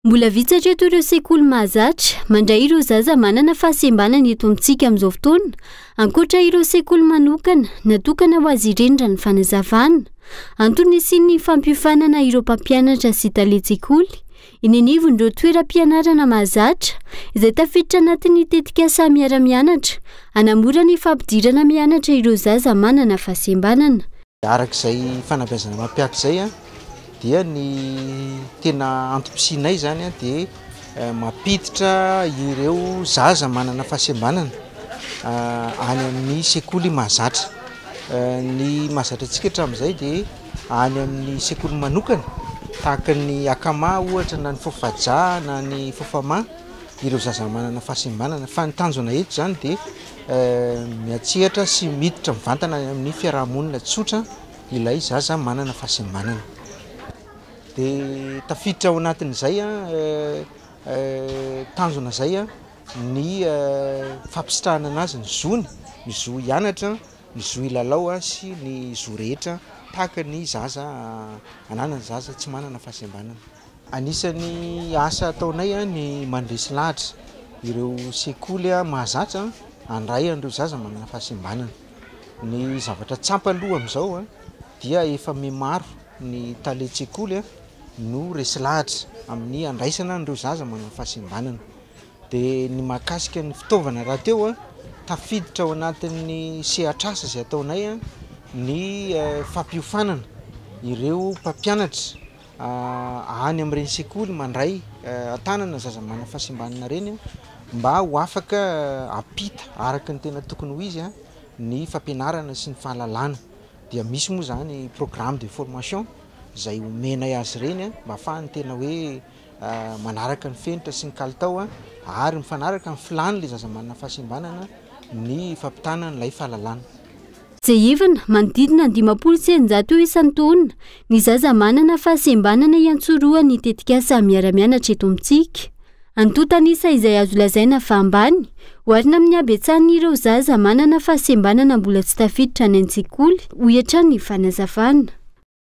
Mbola vitsy eto ireo sekoly mahazatra mandray ireo zaza manana fahasembanana eto amintsika amin'izao fotoana. Ankoatra ireo sekoly manokana natokana ho azy ireny raha ny fanazavana. Antony isian'ny fampiofanana ireo mpampianatra sy talentsikoly. Inenivon'ireo toeram-pianarana mahazatra izay tafiditra anatin'ny tetikasa miara-mianatra hanamora ny fampidirana mianatra ireo zaza manana fahasembanana. Arak'izay fanabeazana mampiaty zay dia ny tena antom-pisinay zany dia mampiditra ireo zaza manana fahasembanana any amin'ny sekoly mahazatra. Ny mahazatra antsika hatramin'izay dia any amin'ny sekoly manokana tahaka ny akama ohatra na ny fofajà na ny fofamà ireo zaza manana fahasembanana. Fa ny tanjona eto zany dia miatsihatra sy miditra mivantana amin'ny fiarahamonina tsotra ilay zaza manana fahasembanana. Dia tafiditra ao anatin'izay tanjona zay ny fampisitrahana anazy ny zony, ny zo hianatra, ny zo hilalao sy ny zo rehetra tahaka ny zaza ananany zaza tsy manana fahasembanana. Anisan'ny asa ataonay ny mandresy lahatra ireo sekoly mahazatra handray an'ireo zaza manana fahasembanana. Ny zavatra tsampy aloha amin'izao dia efa mihamaro ny talentsikoly no resy lahatra amin'ny andraisana an'ireo zaza manana fahasembanana. Dia ny mahakasika ny fitaovana raha teo tafiditra ao anatin'ny sehatr'asa izay ataonay ny fampiofanana ireo mpampianatra any amin'ireny sekoly mandray tanana zaza manana fahasembanana reny mba ho afaka apita araka ny tena tokony ho izy ny fampianarana sy ny fahalalana. Dia misy moa zany programme de formation izay omenay azy reny mba ahafahany tena hoe manaraka ny fenitra sy ny kalitao ary mifanaraka amin'ny filàny le zaza manana fahasembanana ny fampitana n'ilay fahalalana. Jehivana manodidina 500 isan'ny taona ny zaza manana fahasembanana iantsoroa ny tetikasa miara-mianatra eto amintsika. Antotanisa izay azo lazaina fa ambany oharina amin'ny habetsahan'ny ireo zaza manana fahasembanana mbola tsy tafiditra any an-tsekoly ho hiatran'ny fanazavana.